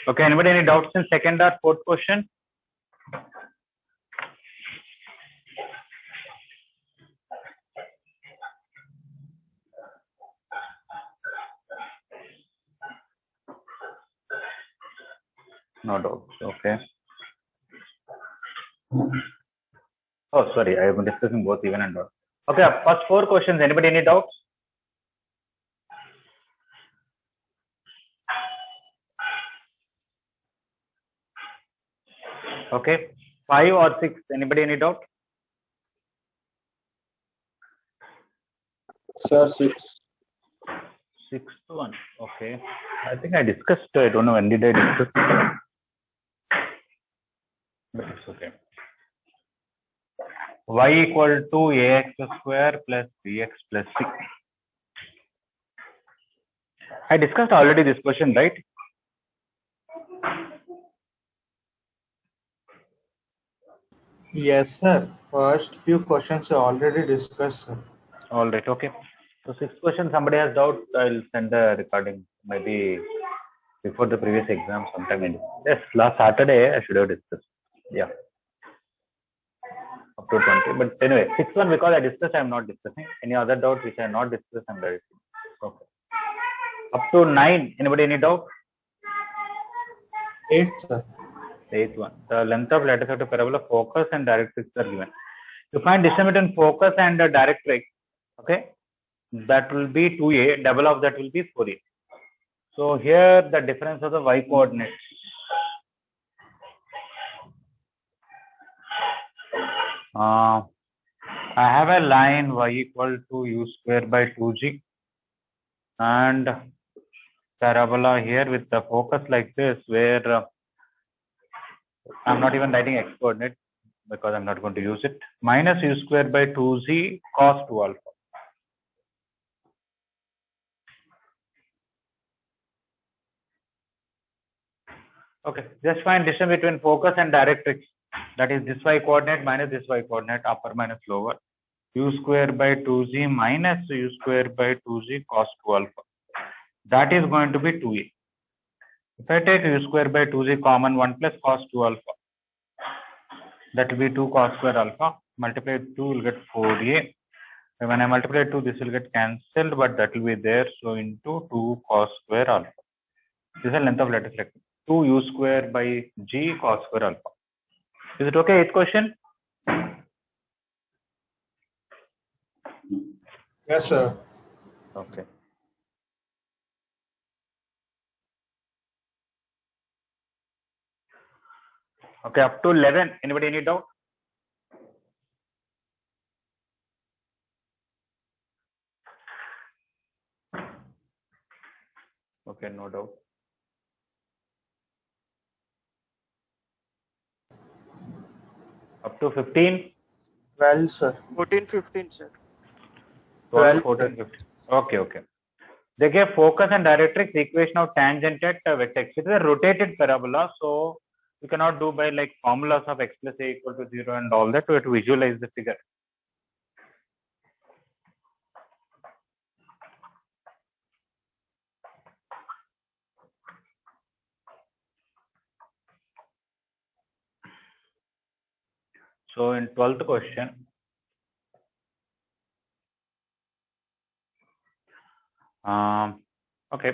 Okay, anybody any doubts in second or fourth question? No doubts. Okay. Oh, sorry, I am discussing both even and odd. Okay, first four questions. Anybody any doubts? Okay, 5 or 6. Anybody any doubt? Sir, 6. 6 to 1. Okay. I think I discussed. I don't know when did I discuss. But it's okay. Y equal to ax square plus bx plus c. I discussed already this question, right? Yes, sir. First few questions are already discussed, sir. All right. Okay. So 6 questions. Somebody has doubt. I'll send the recording maybe before the previous exam sometime. Yes, last Saturday I should have discussed. Yeah. Up to 20. But anyway, 6 1 because I discussed, I am not discussing. Any other doubt which I have not discussed, I'm ready. Okay. Up to 9. Anybody any doubt? 8, sir. 8th one. The length of lattice of the parabola, focus and directrix are given. To find distance between focus and directrix, okay, that will be 2a. Double of that will be 4a. So here the difference of the y coordinates. I have a line y equal to u square by 2g and parabola here with the focus like this, where I'm not even writing x coordinate because I'm not going to use it. Minus u square by 2z cos 2 alpha. Okay, just find distance between focus and directrix. That is this y coordinate minus this y coordinate, upper minus lower. U square by 2z minus u square by 2z cos 2 alpha. That is going to be 2a. If I take u square by 2z common, 1 plus cos 2 alpha, that will be 2 cos square alpha. Multiply 2 will get 4a. When I multiply 2, this will get cancelled, but that will be there. So into 2 cos square alpha. This is the length of lattice rectangle. 2 u square by g cos square alpha. Is it okay? 8th question? Yes, sir. Okay. Okay, up to 11. Anybody any doubt? Okay, no doubt. Up to 15? 12, sir. 14, 15, sir. 12, 12, 14, 15. Okay, okay. They gave focus and directrix equation of tangent at vertex. It is a rotated parabola, so you cannot do by like formulas of x plus a equal to 0 and all that to visualize the figure. So in 12th question, okay,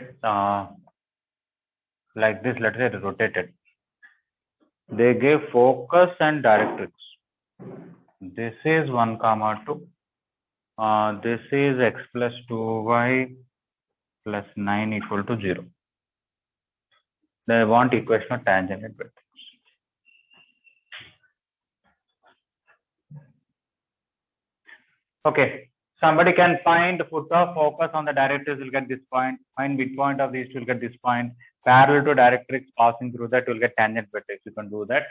like this, let's say rotated. They gave focus and directrix. This is 1, 2. This is x plus 2y plus 9 equal to 0. They want equation of tangent at vertex. Okay, somebody can find foot of focus on the directrix, will get this point. Find midpoint of these, will get this point. Parallel to directrix passing through that, will get tangent vertex. You can do that.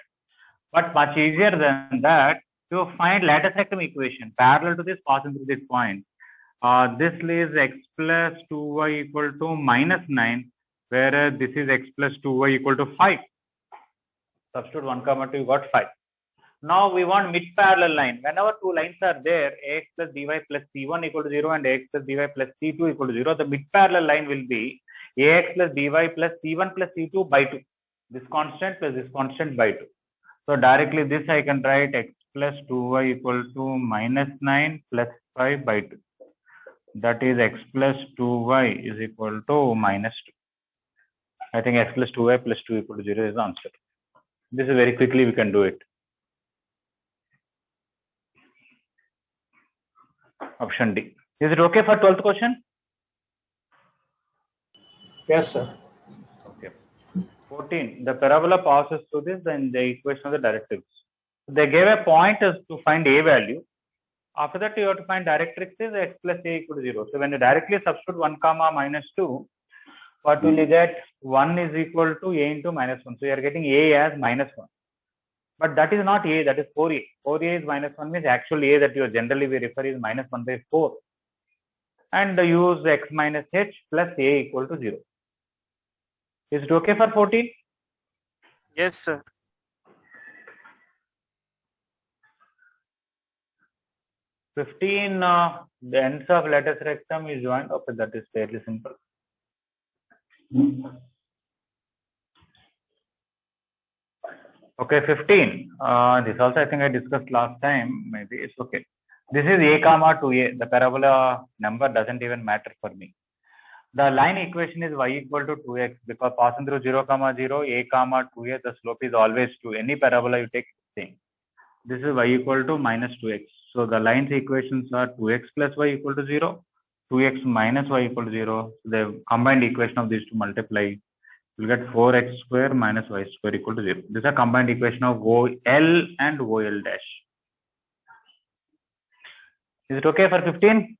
But much easier than that, to find lattice rectum equation parallel to this passing through this point. This is x plus 2y equal to minus 9, whereas this is x plus 2y equal to 5. Substitute 1, 2, you got 5. Now we want mid parallel line. Whenever two lines are there, ax plus by plus c1 equal to 0 and ax plus by plus c2 equal to 0, the mid parallel line will be ax plus by plus c1 plus c2 by 2. this constant plus this constant by 2. So directly this I can write x plus 2y equal to minus 9 plus 5 by 2. That is x plus 2y is equal to minus 2. I think x plus 2y plus 2 equal to 0 is the answer. This is very quickly we can do it. Option D. Is it okay for 12th question? Yes, sir. Okay. 14. The parabola passes through this, then the equation of the directives. They gave a point as to find a value. After that, you have to find directrix is x plus a equal to 0. So when you directly substitute 1 comma minus 2, what will you get? 1 is equal to a into minus 1. So you are getting a as minus 1. But that is not a, that is 4a. 4a is minus 1 means actual a that you generally we refer is minus 1 by 4. And use x minus h plus a equal to 0. Is it okay for 14? Yes, sir. 15, the ends of lattice rectum is joined. Okay, that is fairly simple. Okay, 15. This also I think I discussed last time. Maybe it's okay. This is a comma 2a. The parabola number doesn't even matter for me. The line equation is y equal to 2x because passing through 0 comma 0, a comma 2a, the slope is always 2. Any parabola you take same. This is y equal to minus 2x. So the lines equations are 2x plus y equal to 0, 2x minus y equal to 0. So the combined equation of these two multiply, you'll get 4x square minus y square equal to 0. This is a combined equation of OL and OL dash. Is it okay for 15?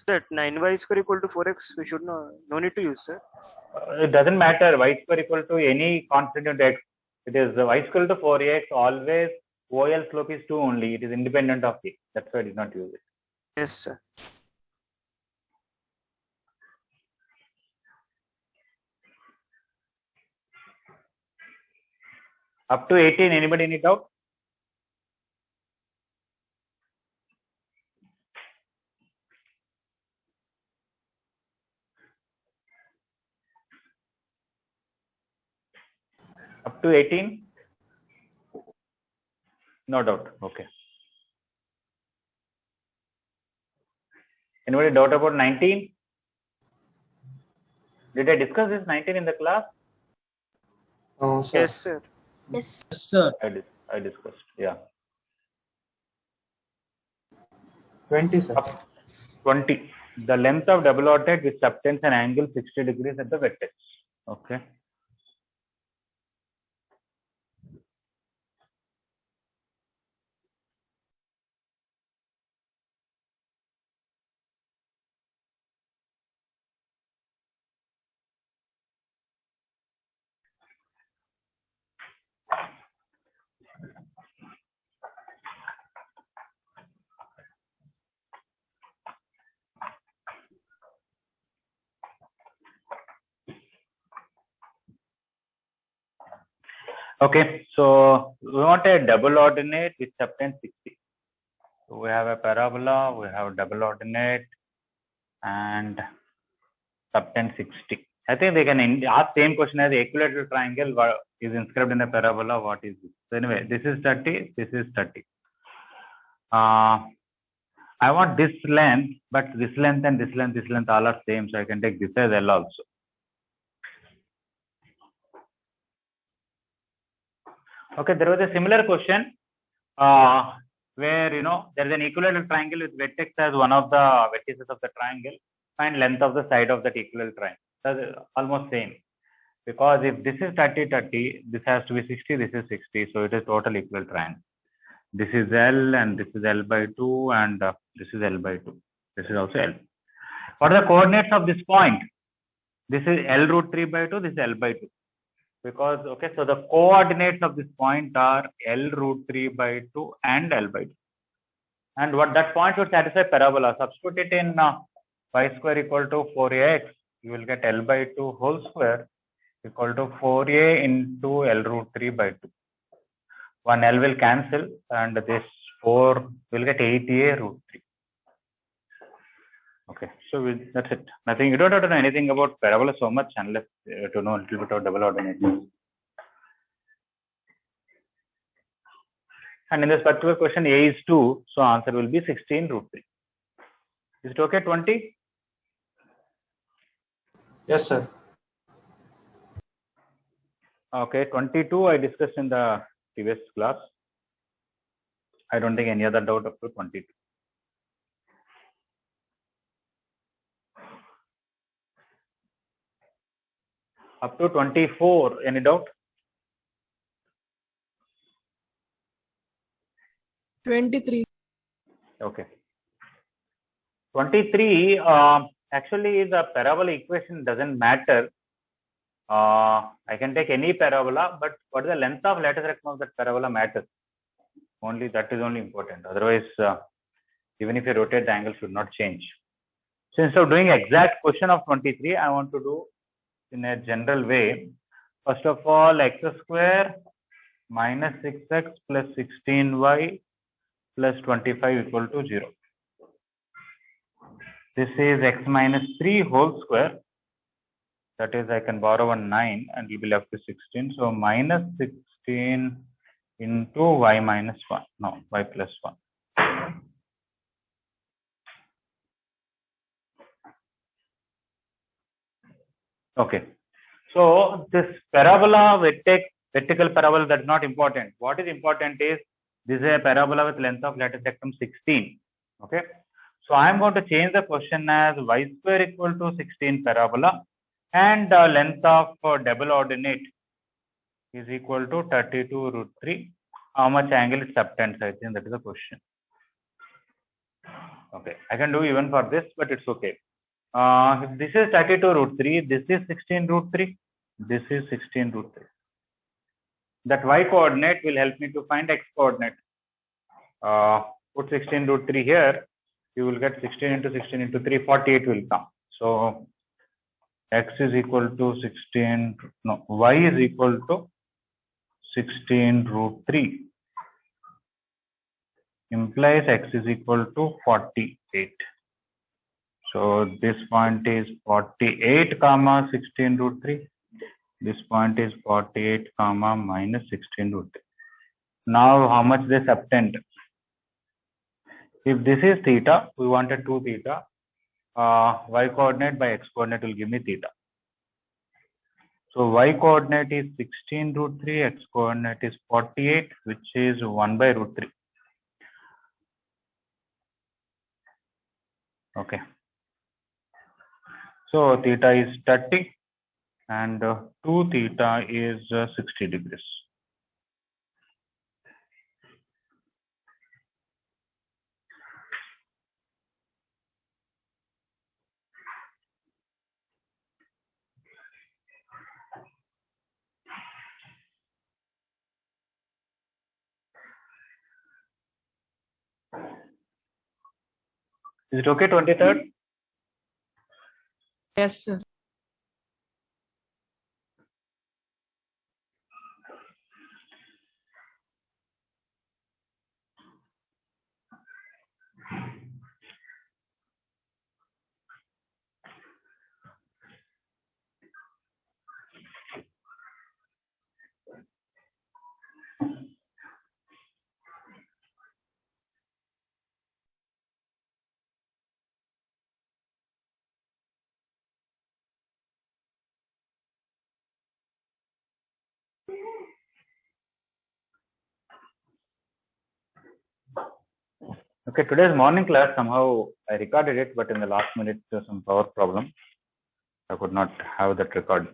Sir, 9y square equal to 4x. We should no need to use, sir. It doesn't matter. Y square equal to any constant x. It is y square to 4x. Always OL slope is 2 only. It is independent of a. That's why I did not use it. Yes, sir. Up to 18. Anybody need doubt? Up to 18? No doubt. Okay. Anybody doubt about 19? Did I discuss this 19 in the class? Oh, sir. Yes, sir. Yes, sir. I discussed. Yeah. 20, sir. 20. The length of double alternate which subtends an angle 60 degrees at the vertex. Okay. Okay, so we want a double ordinate which subtends 60. So we have a parabola, we have double ordinate and subtends 60. I think they can ask same question as the equilateral triangle is inscribed in a parabola. What is this? So anyway, this is 30, this is 30. I want this length, but this length and this length all are same. So I can take this as L also. Okay, there was a similar question where there is an equilateral triangle with vertex as one of the vertices of the triangle. Find length of the side of that equilateral triangle. That's almost same. Because if this is 30, 30, this has to be 60, this is 60. So it is total equal triangle. This is L and this is L by 2 and this is L by 2. This is also L. What are the coordinates of this point? This is L root 3 by 2, this is L by 2. Because, okay, so the coordinates of this point are L root 3 by 2 and L by 2. And what that point would satisfy parabola. Substitute it in y square equal to 4ax. You will get L by 2 whole square equal to 4a into L root 3 by 2. One L will cancel and this 4 will get 8a root 3. Okay, so that's it. Nothing. You don't have to know anything about parabola so much unless to know a little bit of double ordinators. And in this particular question, A is 2, so answer will be 16 root 3. Is it okay? 20? Yes, sir. Okay, 22 I discussed in the previous class. I don't think any other doubt up to 22. Up to 24, any doubt? 23. Okay. 23, actually the parabola equation doesn't matter. I can take any parabola, but what is the length of lattice rectum of that parabola matters. Only that is only important. Otherwise, even if you rotate, the angle should not change. So instead of doing exact question of 23, I want to do in a general way. First of all, x square minus 6x plus 16y plus 25 equal to 0. This is x minus 3 whole square. That is, I can borrow a 9 and it will be left to 16. So minus 16 into y minus 1. No, y plus 1. Okay. So this parabola, vertical parabola, that's not important. What is important is this is a parabola with length of lattice rectum 16. Okay. So I am going to change the question as y square equal to 16 parabola and length of double ordinate is equal to 32 root 3. How much angle it subtends? I think that is the question. Okay. I can do even for this, but it's okay. This is 32 root 3. This is 16 root 3. This is 16 root 3. That y coordinate will help me to find x coordinate. Put 16 root 3 here. You will get 16 into 16 into 3, 48 will come. So x is equal to 16, no, y is equal to 16 root 3. Implies x is equal to 48. So this point is 48 comma 16 root 3. This point is 48 comma minus 16 root 3. Now how much they subtend? If this is theta, we wanted 2 theta. Y coordinate by x coordinate will give me theta. So y coordinate is 16 root 3, x coordinate is 48, which is 1 by root 3. Okay. So theta is 30 and 2 theta is 60 degrees. Is it okay, 23rd? Yes, sir. Okay, today's morning class, somehow I recorded it, but in the last minute, there's some power problem. I could not have that record.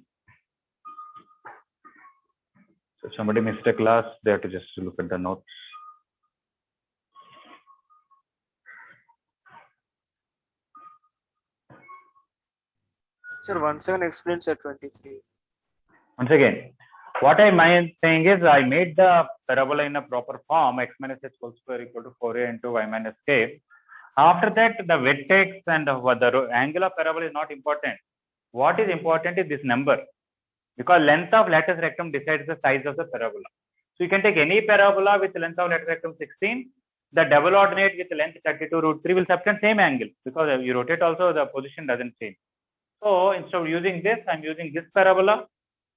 So if somebody missed a class, they have to just look at the notes. Sir, once again explain sir 23. Once again, what I am saying is I made the parabola in a proper form, x minus h whole square equal to 4a into y minus k. After that, the vertex and the angle of parabola is not important. What is important is this number, because length of lattice rectum decides the size of the parabola. So you can take any parabola with length of lattice rectum 16. the double ordinate with length 32 root 3 will subtend same angle, because you rotate also the position doesn't change. So instead of using this, I'm using this parabola.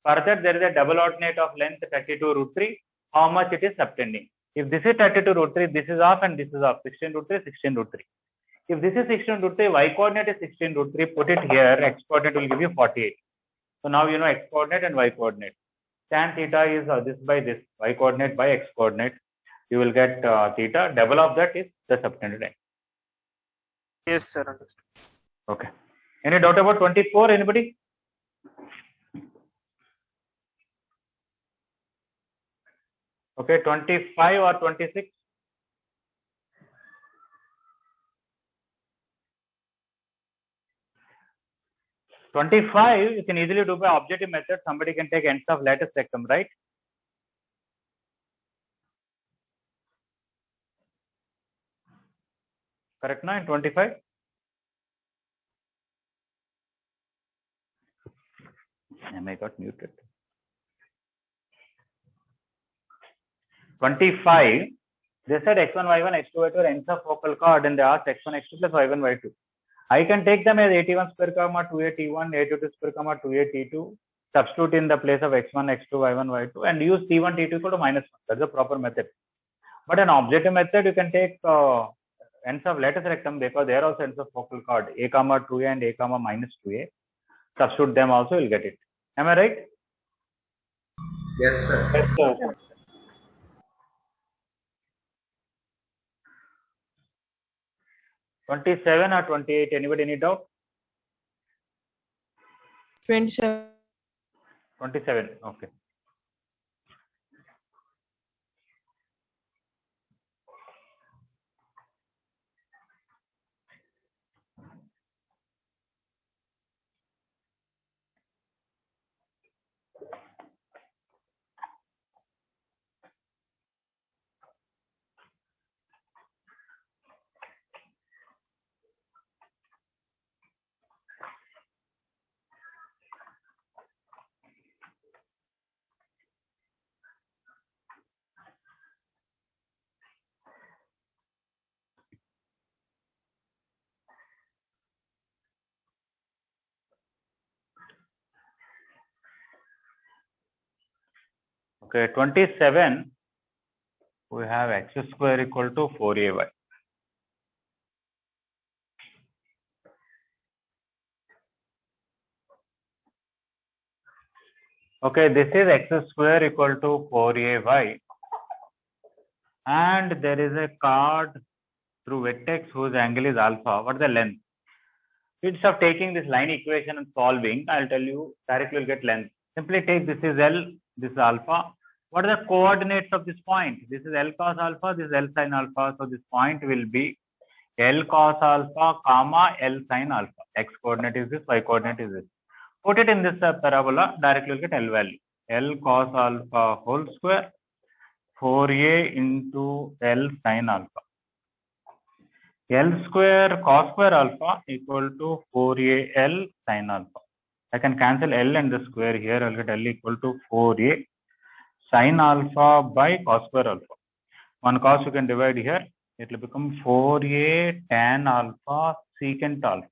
Further, there is a double ordinate of length 32 root 3. How much it is subtending? If this is 32 root 3, this is off and this is off. 16 root 3, 16 root 3. If this is 16 root 3, y coordinate is 16 root 3. Put it here. X coordinate will give you 48. So now you know x coordinate and y coordinate. Tan theta is this by this, y coordinate by x coordinate. You will get theta. Double of that is the subtended angle. Yes, sir. Understood. Okay. Any doubt about 24? Anybody? Okay, 25 or 26? You can easily do by objective method. Somebody can take ends of lattice rectum, right? Correct now in 25? I got muted. 25, they said x1, y1, x2, y2 are ends of focal chord, and they asked x1, x2 plus y1, y2. I can take them as 81 square comma 2a t1, a22 square comma 2a t2, substitute in the place of x1, x2, y1, y2, and use t1, t2 equal to minus 1. That's the proper method. But an objective method, you can take ends of lattice rectum, because they are also ends of focal chord, a comma 2a and a comma minus 2a. Substitute them also, you'll get it. Am I right? Yes, sir. Yes, sir. 27 or 28? Anybody any doubt? 27. 27. Okay. Okay, 27, we have x square equal to 4ay. Okay, this is x square equal to 4ay. And there is a chord through vertex whose angle is alpha. What is the length? Instead of taking this line equation and solving, I'll tell you directly will get length. Simply take this is L, this is alpha. What are the coordinates of this point? This is L cos alpha, this is L sin alpha. So this point will be L cos alpha, comma L sin alpha. X coordinate is this, Y coordinate is this. Put it in this parabola, directly will get L value. L cos alpha whole square, 4a into L sin alpha. L square cos square alpha equal to 4a L sin alpha. I can cancel L and the square here. I'll get L equal to 4a sin alpha by cos square alpha. One cos you can divide here. It will become 4a tan alpha secant alpha.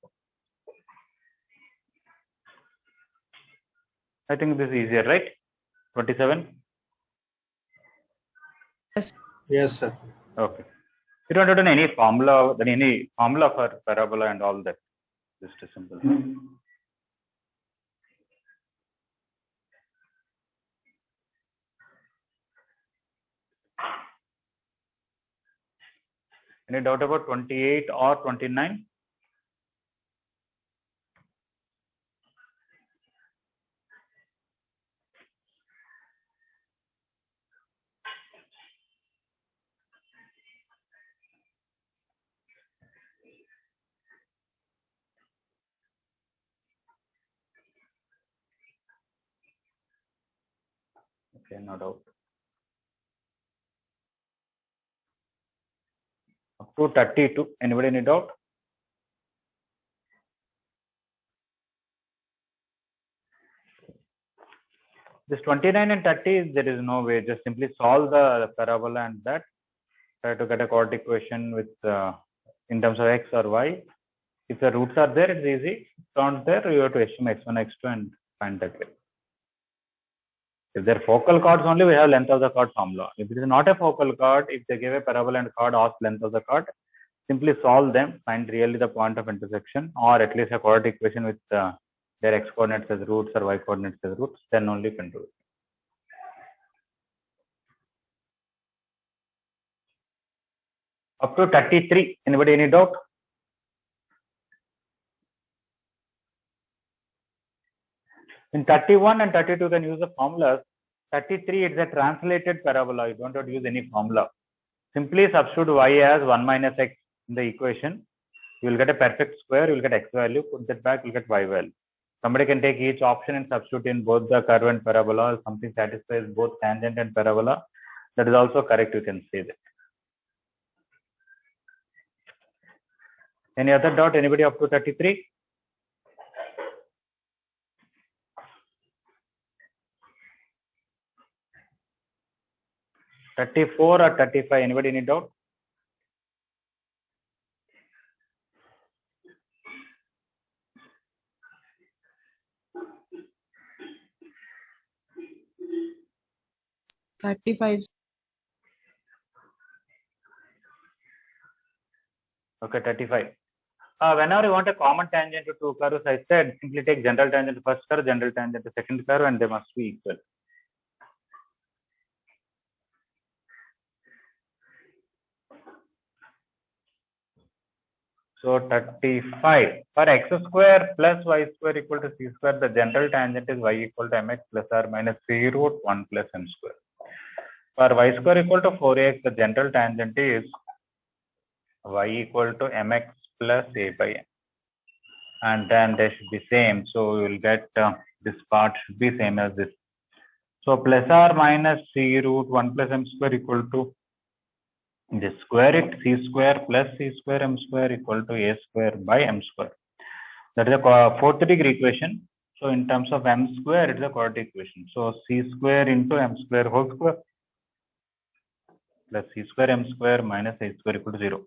I think this is easier, right? 27. Yes, sir. Okay. You don't have done any formula, for parabola and all that. Just a simple. Any doubt about 28 or 29? Okay, no doubt. Up to 32. Anybody any doubt? This 29 and 30, there is no way. Just simply solve the parabola and that. try to get a quadratic equation with in terms of x or y. If the roots are there, it's easy. If not there, you have to assume x1, x2 and find that way. If they're focal chords only, we have length of the chord formula. If it is not a focal chord, if they give a parabola and chord, ask length of the chord, simply solve them, find really the point of intersection, or at least a quadratic equation with their x coordinates as roots or y coordinates as roots, then only you can do it. Up to 33. Anybody any doubt? In 31 and 32, you can use the formulas. 33, it's a translated parabola. You don't have to use any formula. Simply substitute y as 1 minus x in the equation. You will get a perfect square. You will get x value. Put that back, you will get y value. Somebody can take each option and substitute in both the curve and parabola. If something satisfies both tangent and parabola, that is also correct. You can say that. Any other doubt? Anybody up to 33? $34 or 35? Anybody any doubt? $35. Okay, 35. Whenever you want a common tangent to two curves, I said simply take general tangent to first curve, general tangent to second curve, and they must be equal. So 35. For x square plus y square equal to c square, the general tangent is y equal to mx plus or minus c root 1 plus m square. For y square equal to 4ax, the general tangent is y equal to mx plus a by m. And then they should be same. So you will get this part should be same as this. So plus or minus c root 1 plus m square equal to just square it, c square plus c square m square equal to a square by m square. That is a fourth degree equation. So in terms of m square, it is a quadratic equation. So c square into m square whole square plus c square m square minus a square equal to 0.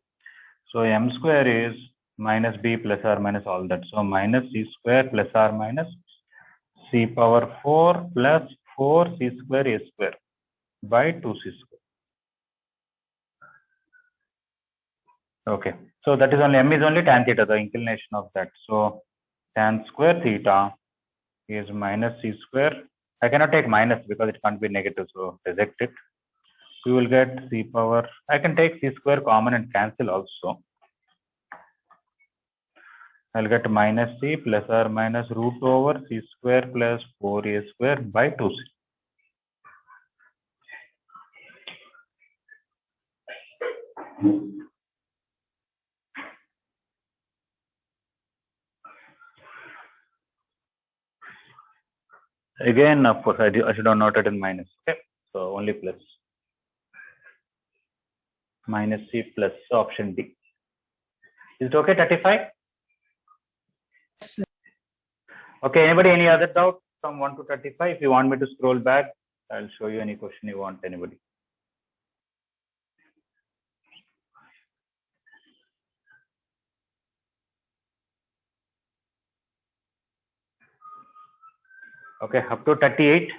So m square is minus b plus or minus all that. So minus c square plus or minus c power 4 plus 4 c square a square by 2 c square. Okay, so that is only m is only tan theta, the inclination of that. So tan square theta is minus c square. I cannot take minus because it can't be negative, so reject it. We will get c power. I can take c square common and cancel also. I'll get minus c plus or minus root over c square plus 4a square by 2c. Again, of course, I should have noted in minus. Okay, so only plus. Minus c plus option D. Is it okay? 35. Yes. Okay. Anybody? Any other doubt from 1 to 35? If you want me to scroll back, I'll show you any question you want. Anybody? Okay, up to 38.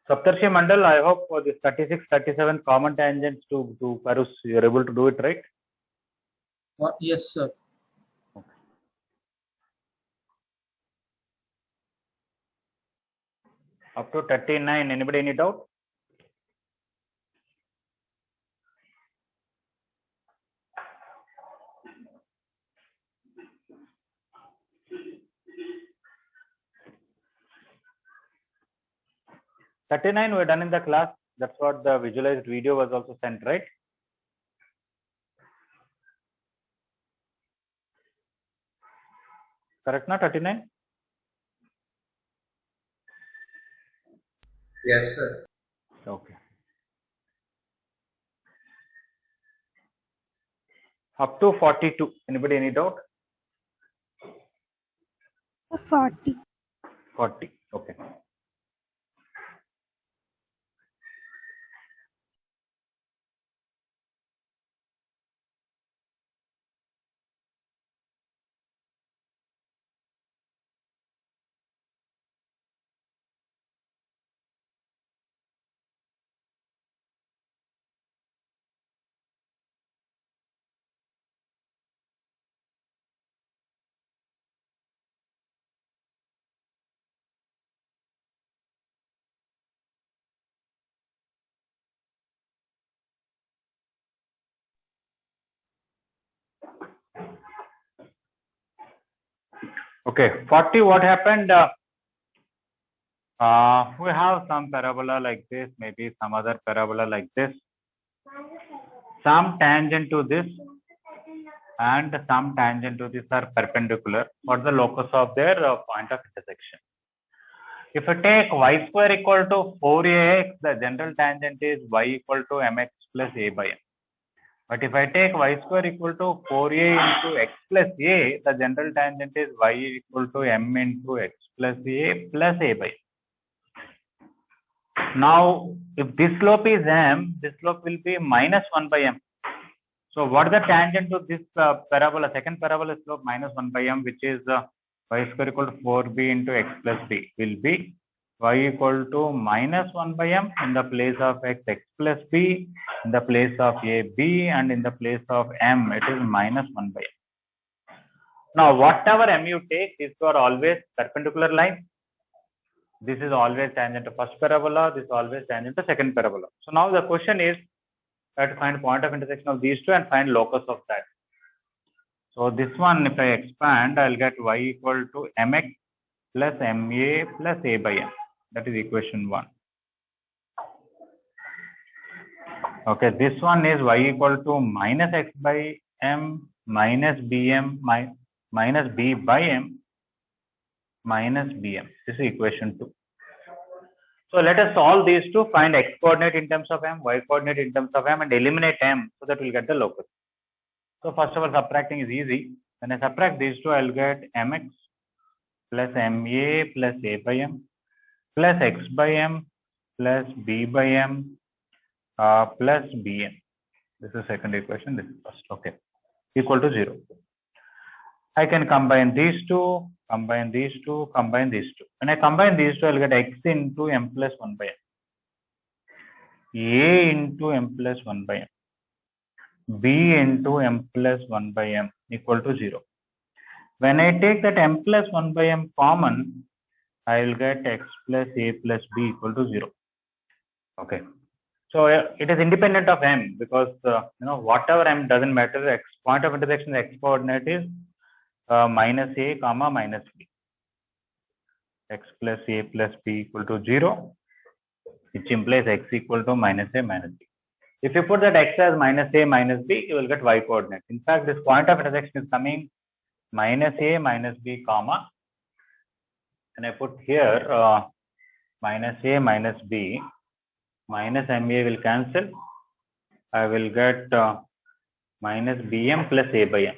Saptarshi Mandal, I hope for this 36, 37 common tangents to curves, you're able to do it, right? Yes, sir. Up to 39, anybody any doubt? $39 were done in the class. That's what the visualized video was also sent, right? Correct, na 39? Yes, sir. Okay. Up to 42. Anybody any doubt? 40. 40. Okay. Okay. 40. What happened? We have some parabola like this, maybe some other parabola like this, some tangent to this and some tangent to this are perpendicular. What's the locus of their point of intersection? If I take y square equal to 4ax, the general tangent is y equal to mx plus a by m. But if I take y square equal to 4a into x plus a, the general tangent is y equal to m into x plus a by m. Now, if this slope is m, this slope will be minus 1 by m. So, what is the tangent to this parabola? Second parabola slope minus 1 by m, which is y square equal to 4b into x plus b, will be y equal to minus 1 by m in the place of x plus b, in the place of a b, and in the place of m, it is minus 1 by m. Now, whatever m you take, these are always perpendicular lines. This is always tangent to first parabola, this is always tangent to second parabola. So now the question is to find point of intersection of these two and find locus of that. So this one, if I expand, I'll get y equal to mx plus ma plus a by m. That is equation 1. Okay, this one is y equal to minus x by m minus bm minus b by m minus bm. This is equation 2. So let us solve these two, find x coordinate in terms of m, y coordinate in terms of m, and eliminate m so that we'll get the locus. So first of all, subtracting is easy. When I subtract these two, I'll get mx plus ma plus a by m plus x by m plus b by m plus bm. This is second equation, this is first. Okay, equal to 0. I can combine these two, combine these two, combine these two. When I combine these two, I'll get x into m plus 1 by m, a into m plus 1 by m, b into m plus 1 by m equal to 0. When I take that m plus 1 by m common, I will get x plus a plus b equal to 0. Okay. So it is independent of m because whatever m doesn't matter. X point of intersection x coordinate is minus a comma minus b. X plus a plus b equal to 0, which implies x equal to minus a minus b. If you put that x as minus a minus b, you will get y coordinate. In fact, this point of intersection is coming minus a minus b comma, and I put here minus a minus b, minus ma will cancel. I will get minus bm plus a by m,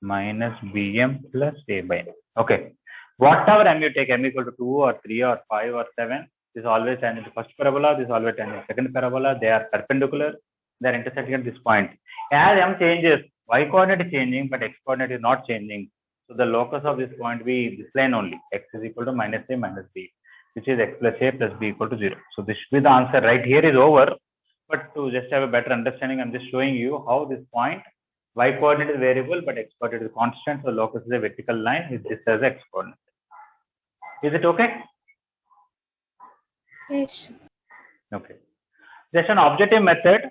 minus bm plus a by m. Okay. Whatever m you take, m equal to 2 or 3 or 5 or 7, this is always tangent to first parabola, this is always tangent to second parabola. They are perpendicular, they are intersecting at this point. As m changes, y coordinate is changing, but x coordinate is not changing. So the locus of this point will be this line only, x is equal to minus a minus b, which is x plus a plus b equal to 0. So this should be the answer. Right here is over, but to just have a better understanding, I'm just showing you how this point, y coordinate is variable, but x coordinate is constant. So locus is a vertical line with this as x coordinate. Is it okay? Yes. Okay. Just an objective method.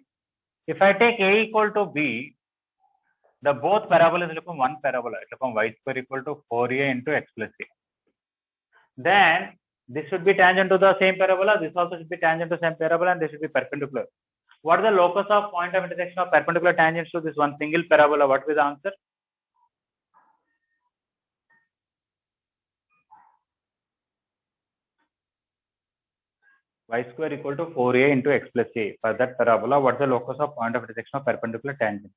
If I take a equal to b, the both parabolas will become one parabola. It will become y square equal to 4a into x plus a. Then this should be tangent to the same parabola. This also should be tangent to the same parabola, and this should be perpendicular. What is the locus of point of intersection of perpendicular tangents to this one single parabola? What will be the answer? y square equal to 4a into x plus a. For that parabola, what's the locus of point of intersection of perpendicular tangents?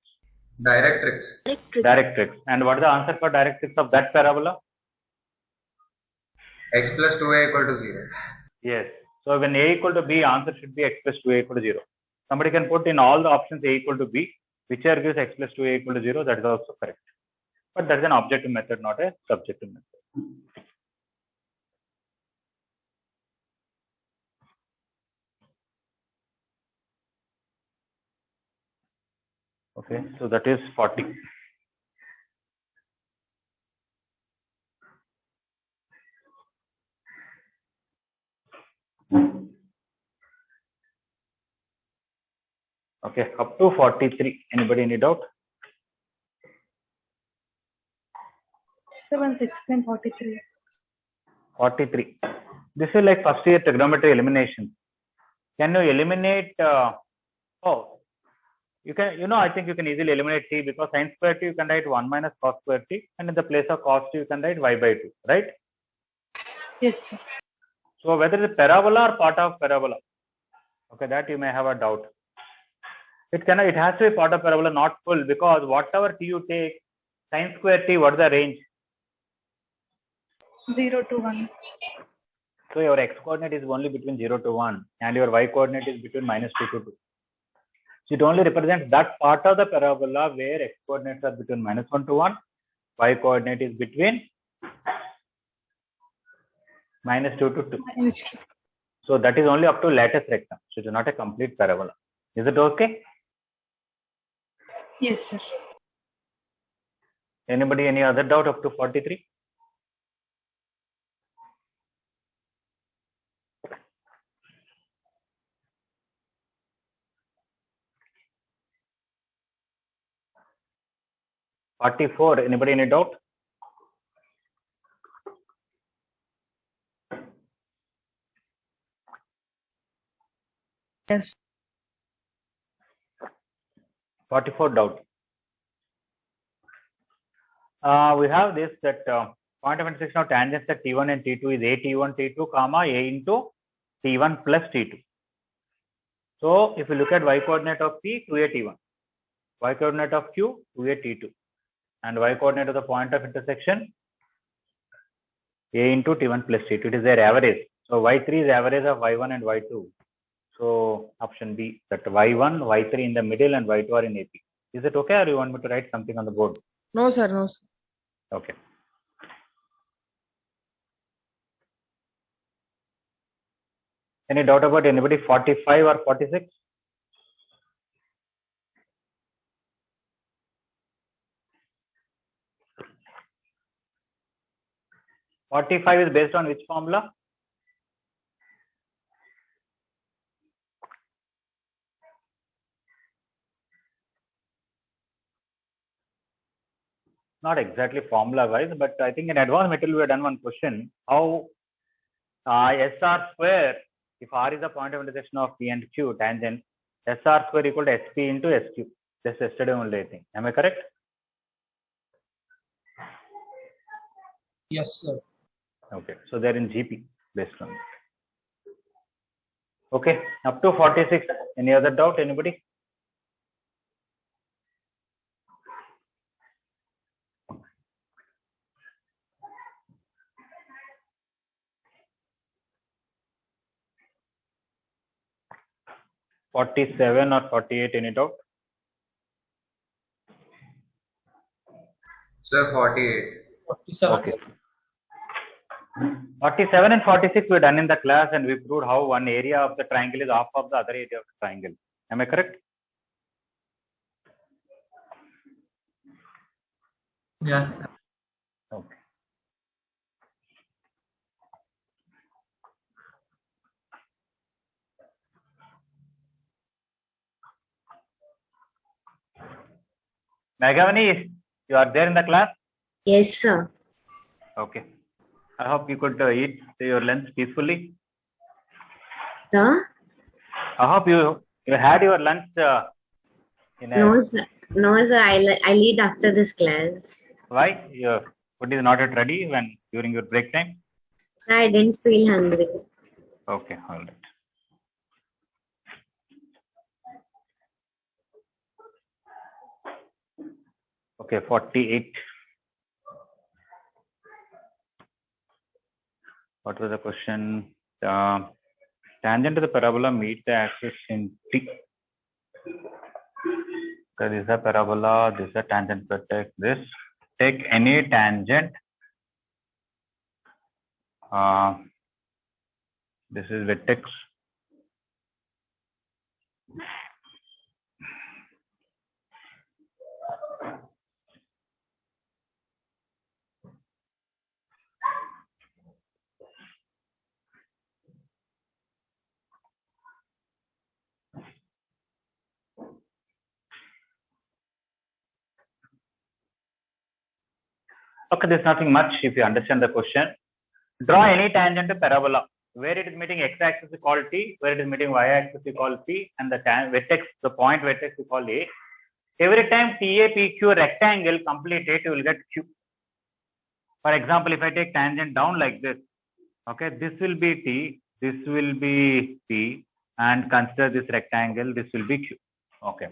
Directrix. Directrix. And what is the answer for directrix of that parabola? X plus 2a equal to 0. Yes. So when a equal to b, answer should be x plus 2a equal to 0. Somebody can put in all the options a equal to b, whichever gives x plus 2a equal to 0. That is also correct. But that is an objective method, not a subjective method. Okay, so that is 40. Okay, up to 43. Anybody any doubt? 7, 16, 43. 43. This is like first year trigonometry elimination. Can you eliminate? You can. I think you can easily eliminate t, because sin square t you can write 1 minus cos square t, and in the place of cos t you can write y by 2, right? Yes, sir. So whether it's parabola or part of parabola, okay, that you may have a doubt. It has to be part of parabola, not full, because whatever t you take, sin square t, what is the range? 0 to 1. So your x coordinate is only between 0 to 1, and your y coordinate is between -2 to 2. So it only represents that part of the parabola where x coordinates are between -1 to 1, y coordinate is between -2 to 2. So that is only up to lattice rectum. So it is not a complete parabola. Is it okay? Yes, sir. Anybody any other doubt up to 43? Anybody any doubt? Yes. 44 doubt. We have this, that point of intersection of tangents at T1 and T2 is a T1 T2 comma a into T1 plus T2. So if you look at y coordinate of P, 2a T1, y coordinate of Q, 2a T2, and y coordinate of the point of intersection a into T1 plus T2. It is their average. So y3 is average of y1 and y2. So option B, that y1, y3 in the middle and y2 are in AP. Is it okay, or you want me to write something on the board? No, sir. No, sir. Okay. Any doubt about anybody? 45 or 46? (45) is based on which formula? Not exactly formula wise, but I think in advanced material we have done one question. How SR square, if R is the point of intersection of P and Q tangent, SR square equal to SP into SQ. Just yesterday only, I think. Am I correct? Yes, sir. Okay, so they're in GP based on it. Okay, up to 46. Any other doubt? Anybody? (47) or 48? Any doubt? Sir, 48. 47. Okay. 47 and 46 were done in the class, and we proved how one area of the triangle is half of the other area of the triangle. Am I correct? Yes. Okay. Meghavani, you are there in the class? Yes, sir. Okay. I hope you could eat your lunch peacefully. Sir? I hope you had your lunch in a... No, sir. No, sir. I eat after this class. Why? Your food is not yet ready during your break time? I didn't feel hungry. Okay, all right. Okay, 48. What was the question? Tangent to the parabola meet the axis in T. Okay, this is a parabola, this is a tangent vertex. This, take any tangent. This is vertex. Okay, there's nothing much if you understand the question. Draw any tangent to parabola. Where it is meeting x-axis we call T, where it is meeting y-axis we call P, and the vertex, the point vertex we call A. Every time TA, PQ rectangle complete it, you will get Q. For example, if I take tangent down like this, okay, this will be T, this will be P, and consider this rectangle, this will be Q. Okay.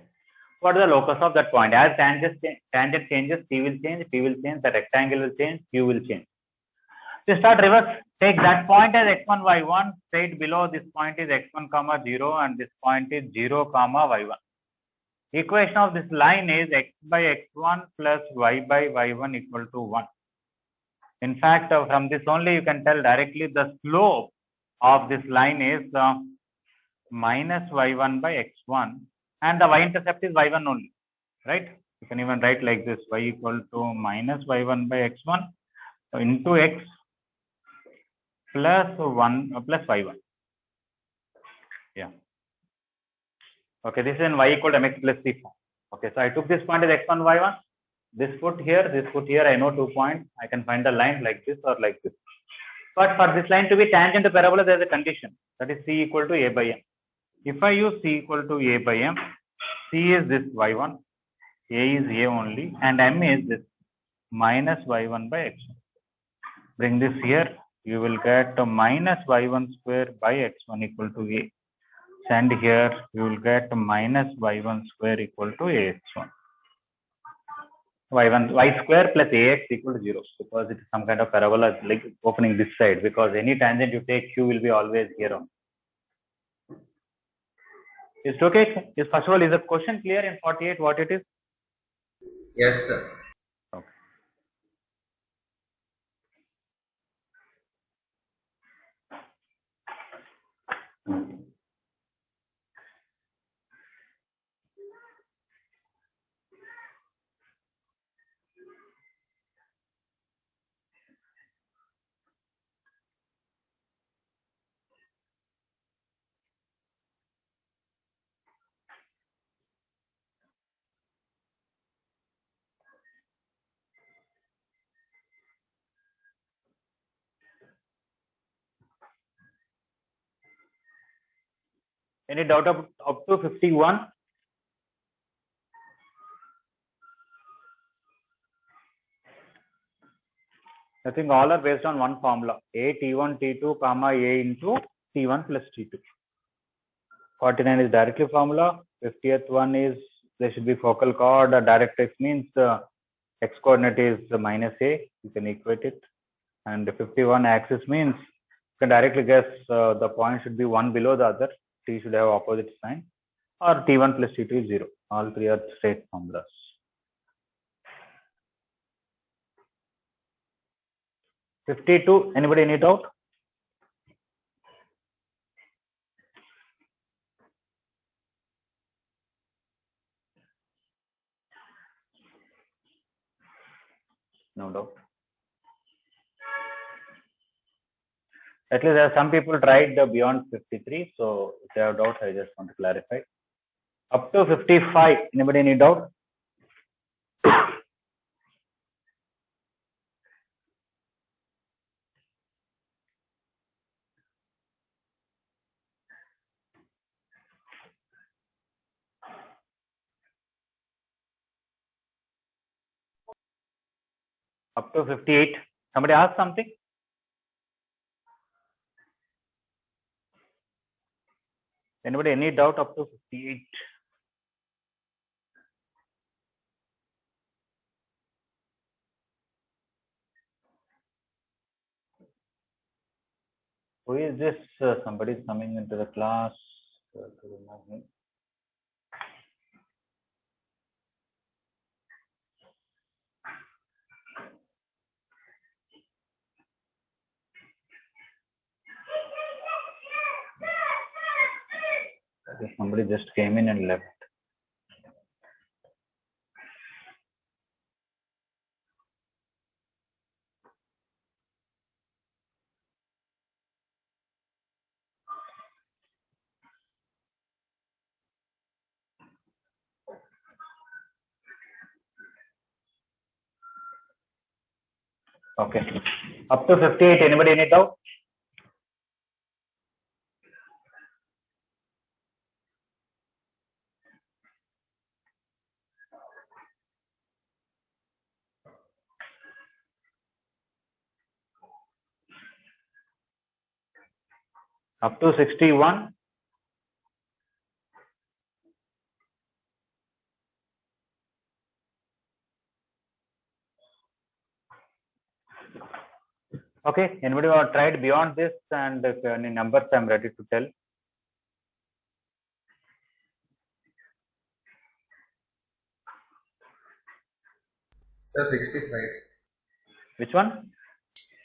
What is the locus of that point? As tangent changes, T will change, P will change, the rectangle will change, Q will change. To start reverse, take that point as x1, y1, straight below this point is x1, comma 0, and this point is 0, comma y1. Equation of this line is x by x1 plus y by y1 equal to 1. In fact, from this only you can tell directly the slope of this line is minus y1 by x1, and the y-intercept is y1 only, right? You can even write like this, y equal to minus y1 by x1 into x plus 1 plus y1. Yeah. Okay, this is in y equal to mx plus c form. Okay, so I took this point as x1, y1. This foot here, I know 2 points. I can find the line like this or like this. But for this line to be tangent to parabola, there is a condition, that is c equal to a by m. If I use c equal to a by m, c is this y1, a is a only, and m is this minus y1 by x1. Bring this here, you will get minus y1 square by x1 equal to a. Send here, you will get minus y1 square equal to ax1. Y square plus ax equal to 0, because it is some kind of parabola like opening this side, because any tangent you take, q will be always here on. Is it okay? Is first of all, is the question clear in 48 what it is? Yes, sir. Okay. Any doubt up to 51? I think all are based on one formula, a t1 t2 comma a into t1 plus t2. 49 is directly formula. 50th one is there should be focal chord. Directrix means x coordinate is minus a. You can equate it. And 51 axis means you can directly guess the point should be one below the other. T should have opposite sign, or t1 plus t2 is 0. All three are straight formulas. 52. Anybody any doubt? No doubt. At least there are some people tried beyond 53. So if they have doubts, I just want to clarify. Up to 55. Anybody any doubt? Up to 58. Somebody ask something? Anybody any doubt up to 58? Who is this? Somebody is coming into the class. To remove him. Somebody just came in and left. Okay. Up to 58. Anybody any doubt? Up to 61. Okay. Anybody want to try it beyond this? And if any numbers, I'm ready to tell. Sir, 65. Which one?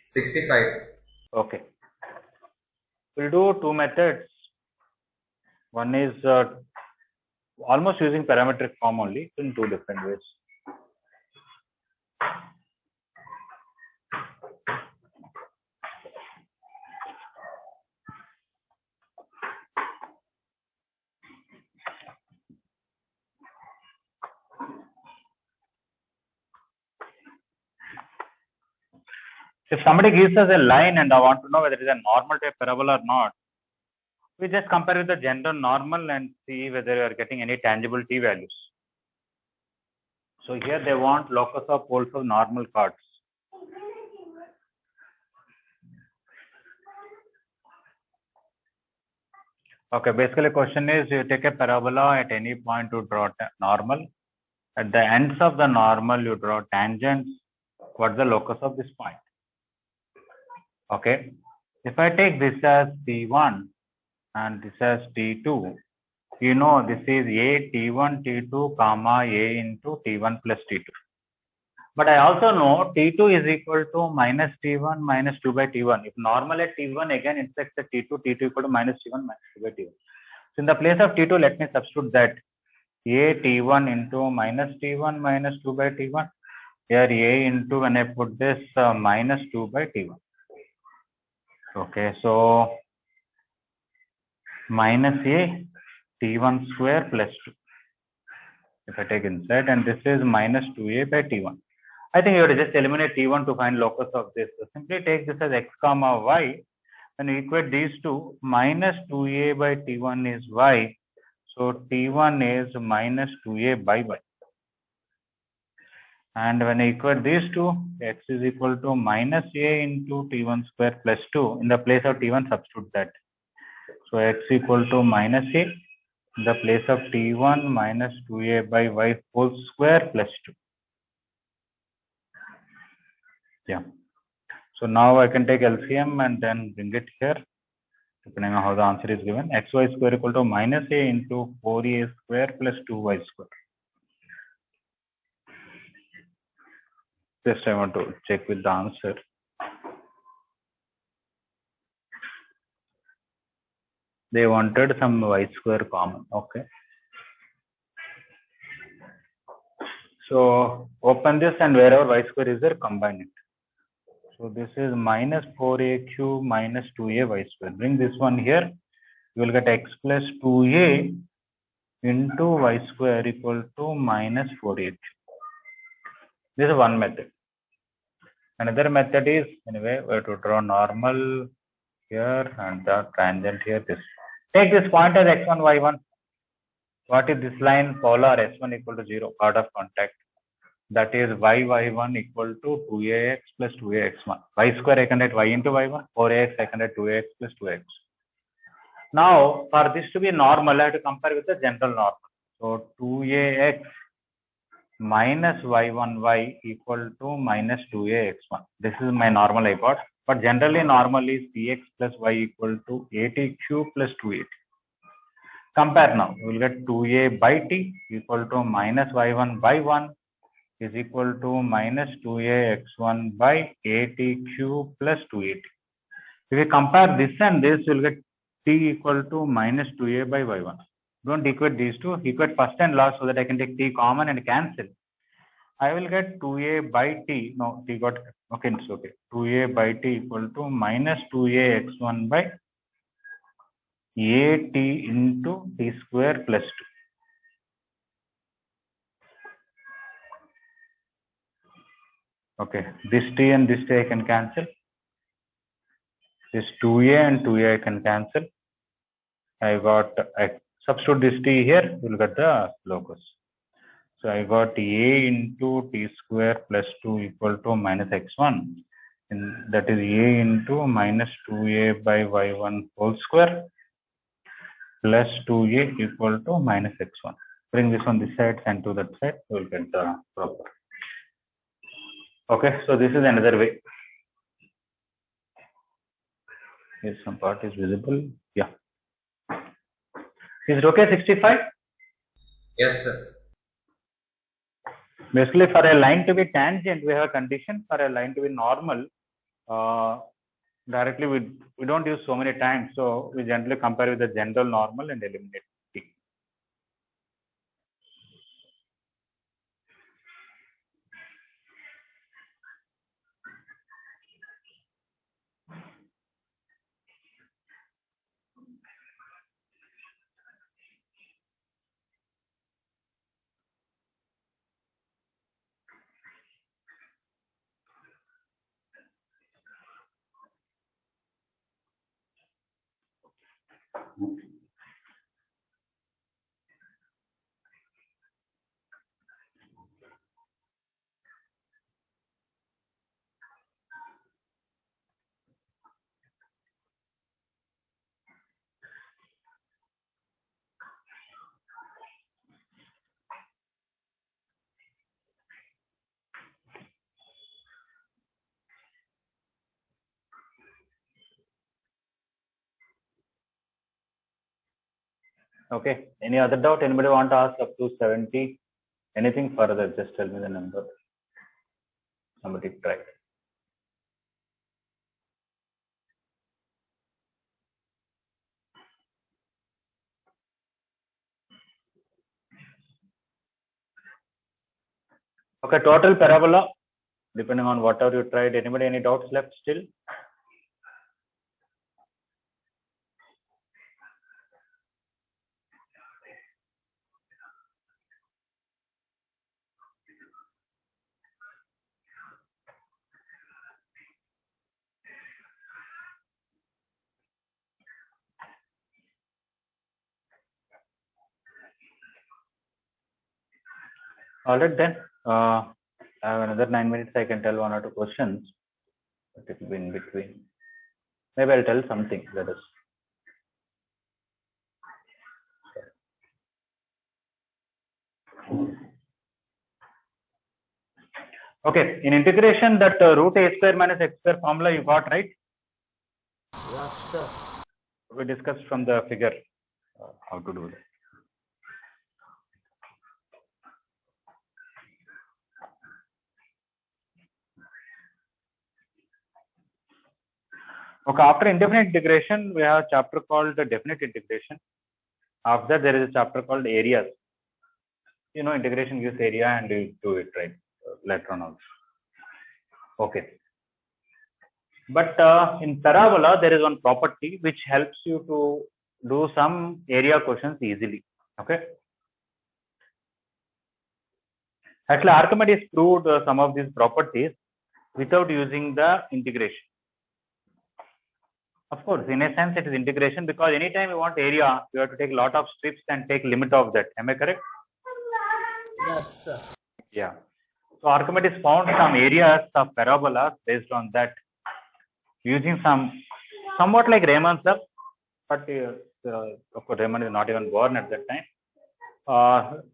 65. Okay. We'll do two methods. One is almost using parametric form only in two different ways. If somebody gives us a line and I want to know whether it is a normal to a parabola or not, we just compare with the general normal and see whether you are getting any tangible t values. So here they want locus of poles of normal chords. Okay, basically question is you take a parabola at any point to draw normal. At the ends of the normal you draw tangents. What's the locus of this point? Okay, if I take this as T1 and this as T2, you know this is A T1 T2 comma A into T1 plus T2. But I also know T2 is equal to minus T1 minus 2 by T1. If normal at T1 again intersects at T2, T2 equal to minus T1 minus 2 by T1. So in the place of T2, let me substitute that A T1 into minus T1 minus 2 by T1. Here A into, when I put this minus 2 by T1. Okay, so minus A T1 square plus 2. If I take inside, and this is minus 2A by T1. I think you have to just eliminate T1 to find locus of this. So simply take this as x comma y. When you equate these two, minus 2A by T1 is y. So T1 is minus 2A by y. And when I equate these two, x is equal to minus A into T1 square plus 2. In the place of T1, substitute that. So x equal to minus A. In the place of T1 minus 2A by y whole square plus 2. Yeah. So now I can take LCM and then bring it here, depending on how the answer is given. Xy square equal to minus A into 4A square plus 2y square. Just I want to check with the answer. They wanted some y square common. Okay. So open this and wherever y square is there, combine it. So this is minus 4a cube minus 2a y square. Bring this one here. You will get x plus 2a into y square equal to minus 4a cube. This is one method. Another method is, anyway, we have to draw normal here and the tangent here. This. Take this point as x1, y1. What is this line? Polar s1 equal to 0, chord of contact. That is y1 equal to 2ax plus 2ax1. Y square I can write y into y1, 4ax I can write 2ax plus 2ax. Now, for this to be normal, I have to compare with the general normal. So 2ax minus y1y equal to minus 2ax1. This is my normal I got. But generally, normal is Px plus y equal to at cube plus 2at. Compare now. We will get 2a by t equal to minus y1 by 1 is equal to minus 2a x1 by at cube plus 2at. If we compare this and this, we will get t equal to minus 2a by y1. Don't equate these two. Equate first and last so that I can take t common and cancel. I will get 2a by t. No, t got okay. It's okay. 2a by t equal to minus 2a x1 by at into t square plus 2. Okay, this t and this t I can cancel. This 2a and 2a I can cancel. I substitute this t here, we'll get the locus. So I got a into t square plus 2 equal to minus x1. And that is a into minus 2a by y1 whole square plus 2a equal to minus x1. Bring this on this side and to that side, we will get the proper. Okay, so this is another way. Here some part is visible. Yeah. Is it okay, 65? Yes, sir. Basically, for a line to be tangent, we have a condition. For a line to be normal, directly we don't use so many times. So we generally compare with the general normal and eliminate t. Okay. Any other doubt? Anybody want to ask up to 70? Anything further? Just tell me the number. Somebody try. Okay, total parabola, depending on whatever you tried. Anybody, any doubts left still? All right, then. I have another 9 minutes. I can tell 1 or 2 questions, but it will be in between. Maybe I'll tell something. Let us. Okay, in integration, that root a square minus x square formula you got, right? Yes, sir. We discussed from the figure how to do that. Okay, after indefinite integration, we have a chapter called the definite integration. After that, there is a chapter called areas. You know, integration gives area and you do it, right? Later on also. Okay. But in parabola, there is one property which helps you to do some area questions easily. Okay. Actually, Archimedes proved some of these properties without using the integration. Of course, in a sense, it is integration because anytime you want area, you have to take a lot of strips and take limit of that. Am I correct? Yes, sir. Yeah. So Archimedes found some areas of parabolas based on that, using somewhat like Raymond's law, but of course Raymond is not even born at that time.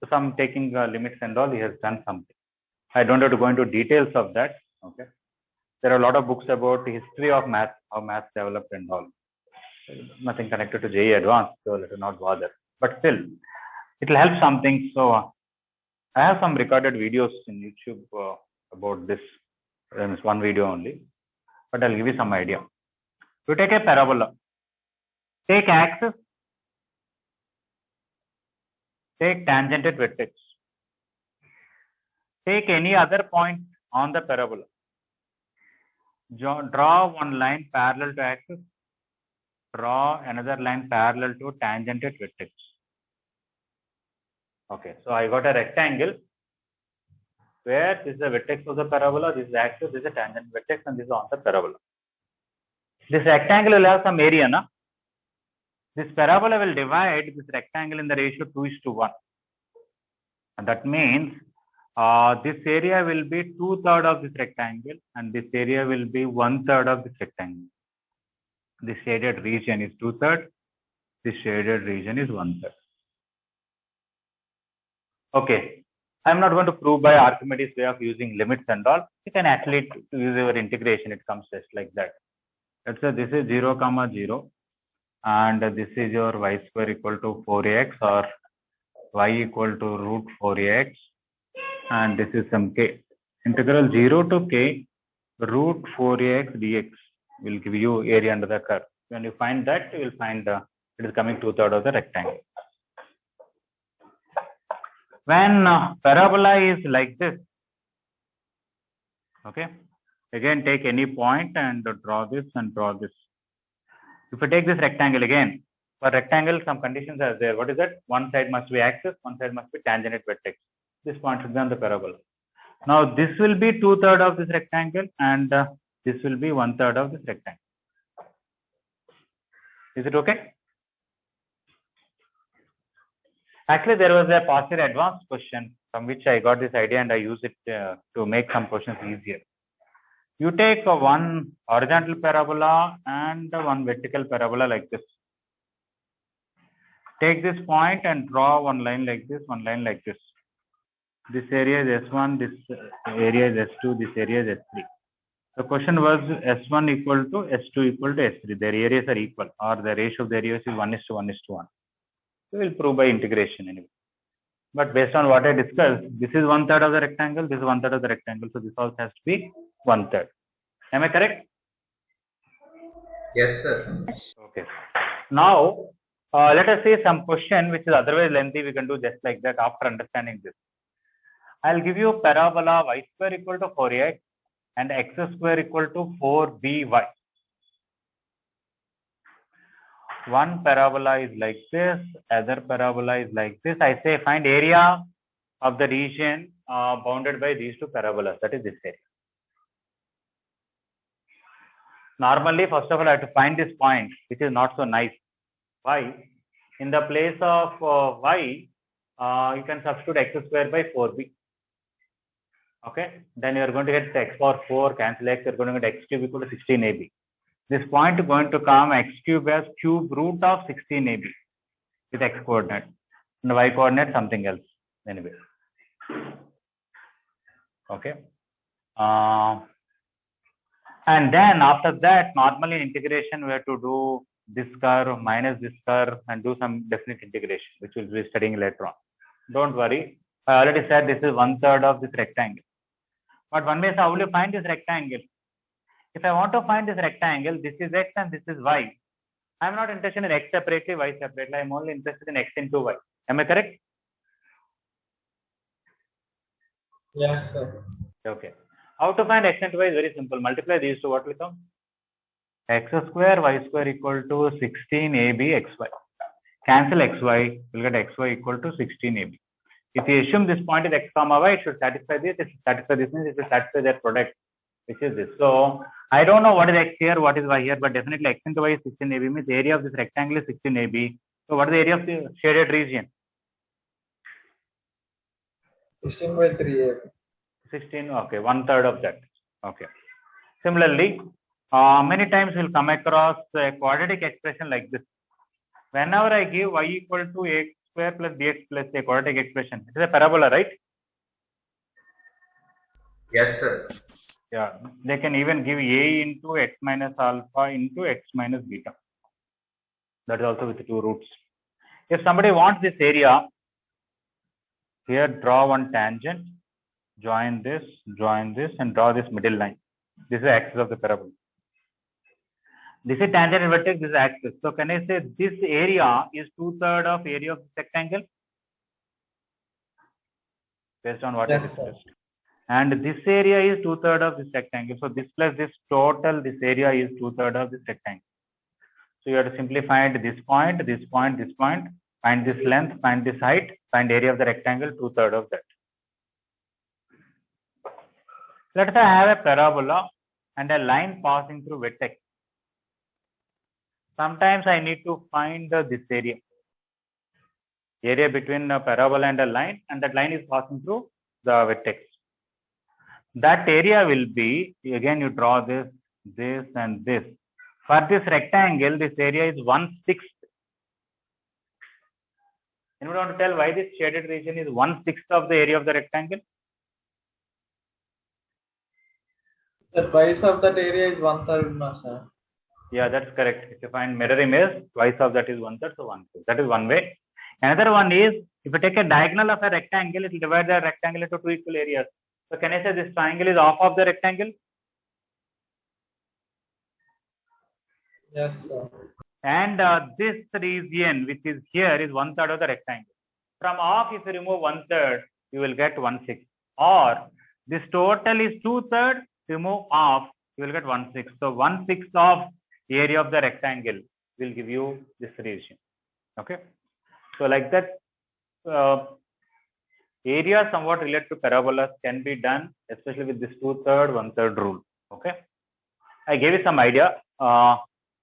Some taking limits and all, he has done something. I don't have to go into details of that. Okay. there are a lot of books about the history of math, how math developed and all. Nothing connected to JEE Advanced, so let us not bother. But still, it will help something. So I have some recorded videos in YouTube about this. There is one video only, but I'll give you some idea. You take a parabola, take axis, take tangent at vertex, take any other point on the parabola, draw one line parallel to axis, draw another line parallel to tangent at vertex. Okay, so I got a rectangle where this is the vertex of the parabola, this is the axis, this is a tangent vertex, and this is on the parabola. This rectangle will have some area, na? This parabola will divide this rectangle in the ratio 2:1. And that means this area will be 2/3 of this rectangle, and this area will be 1/3 of this rectangle. This shaded region is 2/3. This shaded region is 1/3. Okay. I'm not going to prove by Archimedes' way of using limits and all. You can actually use your integration. It comes just like that. Let's say this is 0, 0, and this is your y square equal to 4x or y equal to root 4x, and this is some k. Integral 0 to k root 4x dx will give you area under the curve. When you find that, you will find it is coming 2/3 of the rectangle. When parabola is like this, okay, again take any point and draw this and draw this. If you take this rectangle again, for rectangle some conditions are there. What is that? One side must be axis, one side must be tangent at vertex. This point should be on the parabola. Now this will be 2/3 of this rectangle, and this will be 1/3 of this rectangle. Is it okay? Actually, there was a partial advanced question from which I got this idea, and I use it to make some questions easier. You take one horizontal parabola and one vertical parabola like this. Take this point and draw one line like this, one line like this. This area is S1, this area is S2, this area is S3. The question was S1 equal to S2 equal to S3. Their areas are equal, or the ratio of the areas is 1:1:1. We will prove by integration anyway. But based on what I discussed, this is 1/3 of the rectangle, this is 1/3 of the rectangle, so this also has to be 1/3. Am I correct? Yes, sir. Okay. Now, let us see some question which is otherwise lengthy. We can do just like that after understanding this. I'll give you parabola y square equal to 4x and x square equal to 4by. One parabola is like this, other parabola is like this. I say find area of the region bounded by these two parabolas, that is this area. Normally, first of all, I have to find this point, which is not so nice. Why? In the place of y, you can substitute x square by 4b. Okay, then you are going to get x power 4, cancel x, you are going to get x cube equal to 16ab. This point is going to come x cube as cube root of 16ab with x coordinate, and y coordinate something else anyway. Okay. And then after that, normally in integration we have to do this curve minus this curve and do some definite integration, which we'll be studying later on. Don't worry. I already said this is 1/3 of this rectangle. But one way is how will you find this rectangle? If I want to find this rectangle, this is x and this is y. I am not interested in x separately, y separately. I am only interested in x into y. Am I correct? Yes, sir. Okay. How to find x into y is very simple. Multiply these two. What will come? X square y square equal to 16ab xy. Cancel xy. We'll get xy equal to 16ab. If you assume this point is x comma y, it should satisfy this. It should satisfy this means it should satisfy that product, which is this. So I don't know what is x here, what is y here, but definitely x into y is 16ab means the area of this rectangle is 16ab. So what is the area of the shaded region? 16/3ab. 16. Okay, 1/3 of that. Okay. Similarly, many times we'll come across a quadratic expression like this. Whenever I give y equal to x square plus bx plus a quadratic expression, it is a parabola, right? Yes, sir. Yeah, they can even give a into x minus alpha into x minus beta. That is also with two roots. If somebody wants this area, here draw one tangent, join this, and draw this middle line. This is the axis of the parabola. This is tangent and vertex, this is axis. So can I say this area is 2/3 of area of this rectangle? Based on what I Yes, sir. discussed. And this area is 2/3 of this rectangle. So this plus this total, this area is 2/3 of this rectangle. So you have to simply find this point, this point, this point, find this length, find this height, find area of the rectangle, 2/3 of that. Let us say I have a parabola and a line passing through vertex. Sometimes I need to find this area between a parabola and a line, and that line is passing through the vertex. That area will be, again you draw this, this and this. For this rectangle, this area is 1/6. Anyone want to tell why this shaded region is 1/6 of the area of the rectangle? The price of that area is 1/3, no, sir. Yeah, that's correct. If you find mirror image, twice of that is 1/3, so 1/6. That is one way. Another one is, if you take a diagonal of a rectangle, it will divide the rectangle into two equal areas. So can I say this triangle is half of the rectangle? Yes, sir. And this region, which is here, is 1/3 of the rectangle. From half, if you remove 1/3, you will get 1/6. Or this total is 2/3, remove half, you will get 1/6. So 1/6 of area of the rectangle will give you this region. Okay. So like that, area somewhat related to parabolas can be done, especially with this 2/3, 1/3 rule. Okay. I gave you some idea,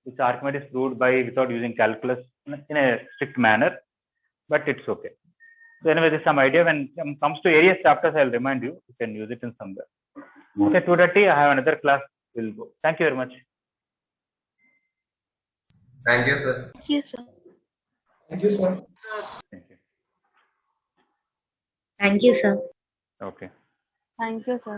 which Archimedes proved by without using calculus in a strict manner, but it's okay. So anyway, there's some idea. When it comes to area chapters, I'll remind you. You can use it in somewhere. Okay, 2:30. I have another class. We'll go. Thank you very much. Thank you, sir. Thank you, sir. Thank you, sir. Thank you. Thank you, sir. Okay. Thank you, sir.